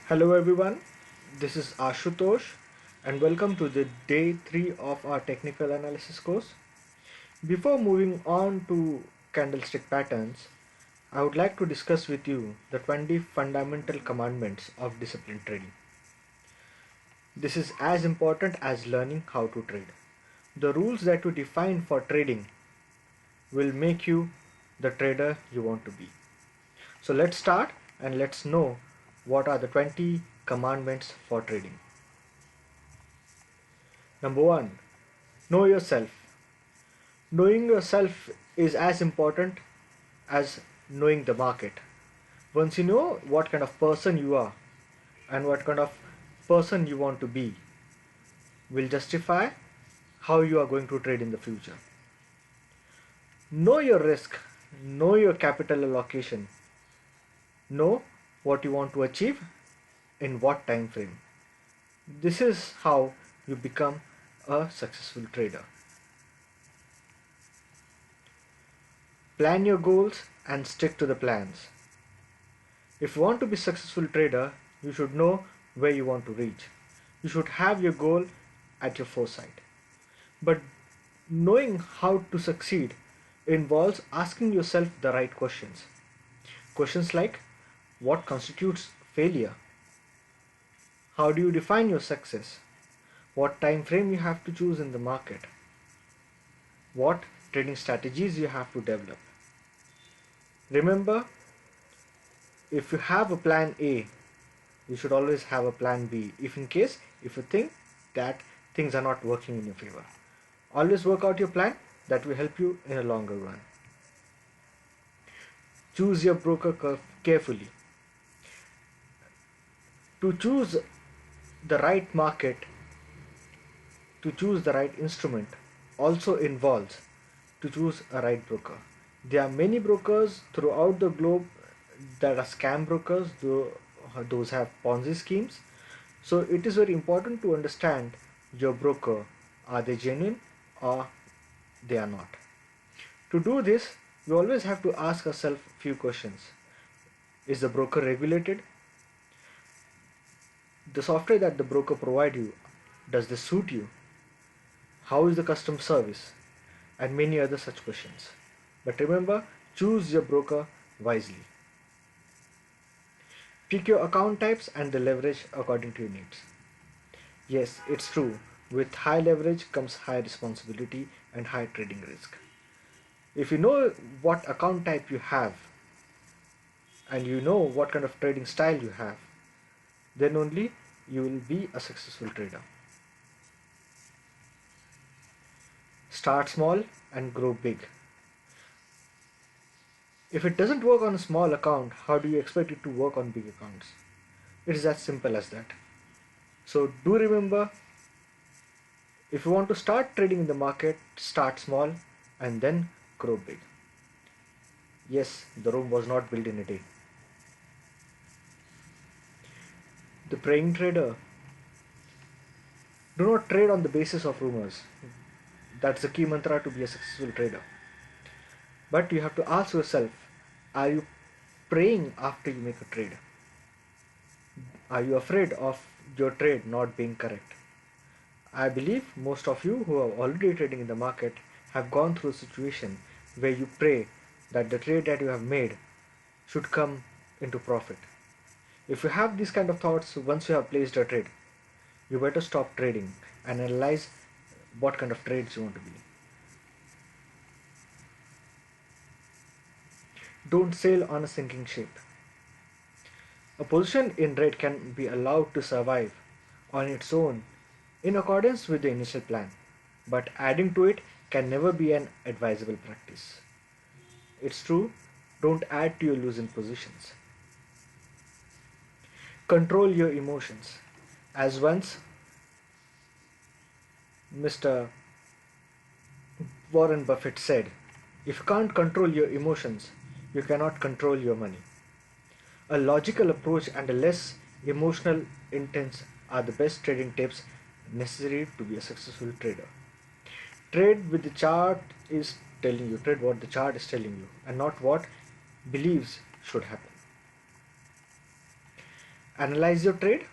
Hello everyone, this is Ashutosh and welcome to the day 3 of our technical analysis course. Before moving on to candlestick patterns, I would like to discuss with you the 20 fundamental commandments of disciplined trading. This is as important as learning how to trade. The rules that you define for trading will make you the trader you want to be. So let's start and let's know what are the 20 commandments for trading. Number 1. Know yourself. Knowing yourself is as important as knowing the market. Once you know what kind of person you are and what kind of person you want to be, will justify how you are going to trade in the future. Know your risk, know your capital allocation, know what you want to achieve in what time frame. This is how you become a successful trader. Plan your goals and stick to the plans. If you want to be a successful trader, you should know where you want to reach. You should have your goal at your foresight. But knowing how to succeed involves asking yourself the right questions. Questions like, what constitutes failure? How do you define your success? What time frame you have to choose in the market? What trading strategies you have to develop? Remember, if you have a plan A, you should always have a plan B if you think that things are not working in your favor. Always work out your plan, that will help you in a longer run. Choose your broker carefully. To choose the right market, to choose the right instrument also involves to choose a right broker. There are many brokers throughout the globe that are scam brokers, those have Ponzi schemes. So it is very important to understand your broker, are they genuine or they are not. To do this, you always have to ask yourself a few questions. Is the broker regulated? The software that the broker provide you, does this suit you? How is the customer service? And many other such questions. But remember, choose your broker wisely. Pick your account types and the leverage according to your needs. Yes, it's true. With high leverage comes high responsibility and high trading risk. If you know what account type you have and you know what kind of trading style you have, then only you will be a successful trader. Start small and grow big. If it doesn't work on a small account, how do you expect it to work on big accounts? It is as simple as that. So do remember, if you want to start trading in the market, start small and then grow big. Yes, the Rome was not built in a day. The praying trader. Do not trade on the basis of rumors. That's the key mantra to be a successful trader. But you have to ask yourself, are you praying after you make a trade? Are you afraid of your trade not being correct? I believe most of you who are already trading in the market have gone through a situation where you pray that the trade that you have made should come into profit. If you have these kind of thoughts once you have placed a trade, you better stop trading and analyze what kind of trades you want to be. Don't sail on a sinking ship. A position in red can be allowed to survive on its own in accordance with the initial plan, but adding to it can never be an advisable practice. It's true, don't add to your losing positions. Control your emotions. As once Mr. Warren Buffett said, if you can't control your emotions, you cannot control your money. A logical approach and a less emotional intense are the best trading tips necessary to be a successful trader. Trade with the chart is telling you, trade what the chart is telling you and not what believes should happen. Analyze your trade.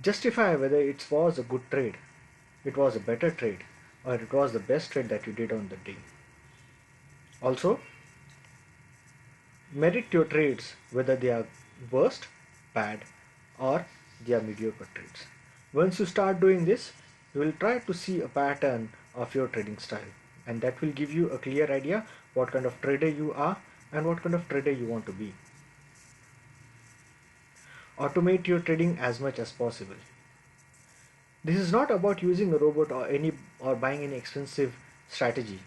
Justify whether it was a good trade, it was a better trade, or it was the best trade that you did on the day. Also, merit your trades whether they are worst, bad, or they are mediocre trades. Once you start doing this, you will try to see a pattern of your trading style, and that will give you a clear idea what kind of trader you are and what kind of trader you want to be. Automate your trading as much as possible. This is not about using a robot or buying any expensive strategy.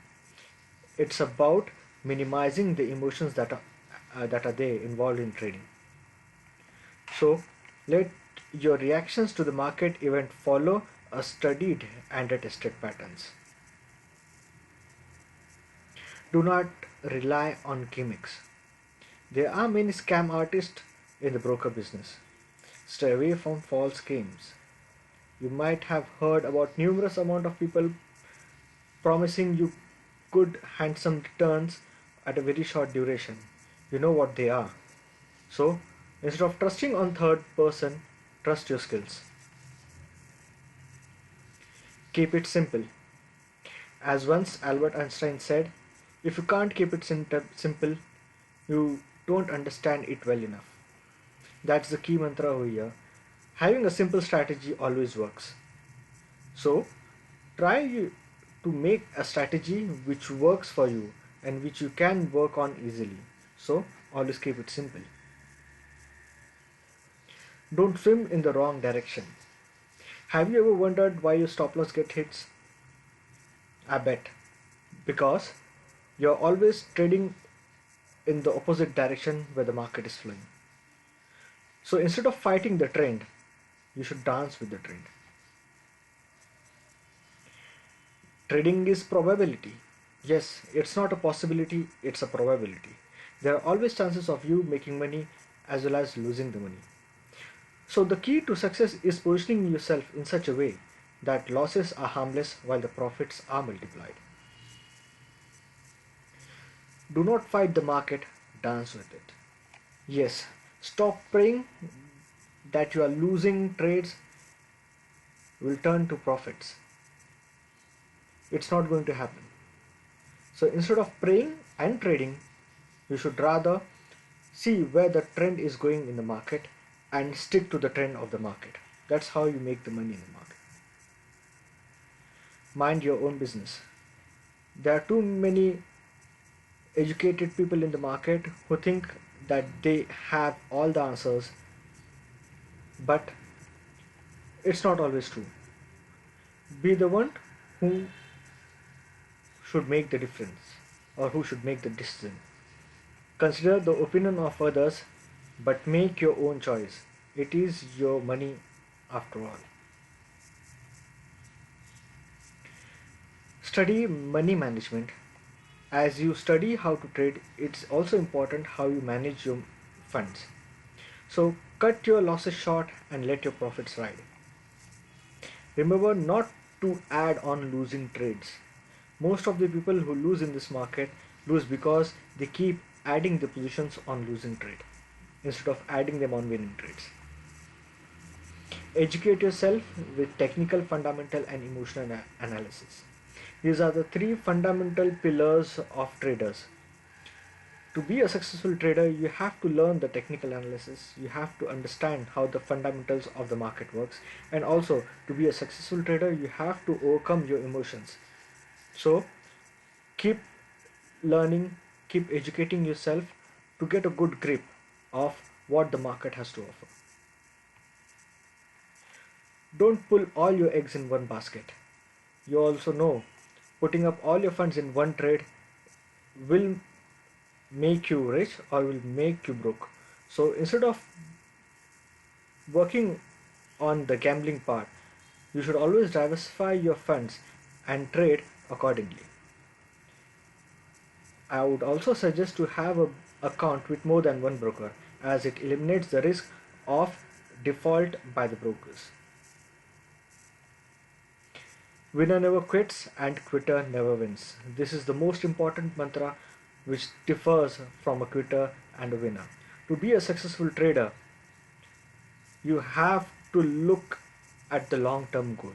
It's about minimizing the emotions that are there involved in trading. So let your reactions to the market event follow a studied and a tested patterns. Do not rely on gimmicks. There are many scam artists in the broker business. Stay away from false schemes. You might have heard about numerous amount of people promising you good handsome returns at a very short duration. You know what they are. So instead of trusting on third person, trust your skills. Keep it simple. As once Albert Einstein said, if you can't keep it simple, you don't understand it well enough. That's the key mantra over here. Having a simple strategy always works. So try to make a strategy which works for you and which you can work on easily. So always keep it simple. Don't swim in the wrong direction. Have you ever wondered why your stop loss get hits? I bet. Because you're always trading in the opposite direction where the market is flowing. So instead of fighting the trend, you should dance with the trend. Trading is probability. Yes, it's not a possibility, it's a probability. There are always chances of you making money as well as losing the money. So the key to success is positioning yourself in such a way that losses are harmless while the profits are multiplied. Do not fight the market, dance with it. Yes, stop praying that you are losing trades will turn to profits. It's not going to happen. So instead of praying and trading, you should rather see where the trend is going in the market and stick to the trend of the market. That's how you make the money in the market. Mind your own business. There are too many educated people in the market who think that they have all the answers, but it's not always true. Be the one who should make the difference or who should make the decision. Consider the opinion of others, but make your own choice. It is your money after all. Study money management. As you study how to trade, it's also important how you manage your funds. So cut your losses short and let your profits ride. Remember not to add on losing trades. Most of the people who lose in this market lose because they keep adding the positions on losing trade instead of adding them on winning trades. Educate yourself with technical, fundamental and emotional analysis. These are the three fundamental pillars of traders. To be a successful trader, you have to learn the technical analysis, you have to understand how the fundamentals of the market works, and also to be a successful trader, you have to overcome your emotions. So keep learning, keep educating yourself to get a good grip of what the market has to offer. Don't pull all your eggs in one basket. You also know putting up all your funds in one trade will make you rich or will make you broke. So instead of working on the gambling part, you should always diversify your funds and trade accordingly. I would also suggest to have an account with more than one broker, as it eliminates the risk of default by the brokers. Winner never quits and quitter never wins. This is the most important mantra which differs from a quitter and a winner. To be a successful trader, you have to look at the long term goal.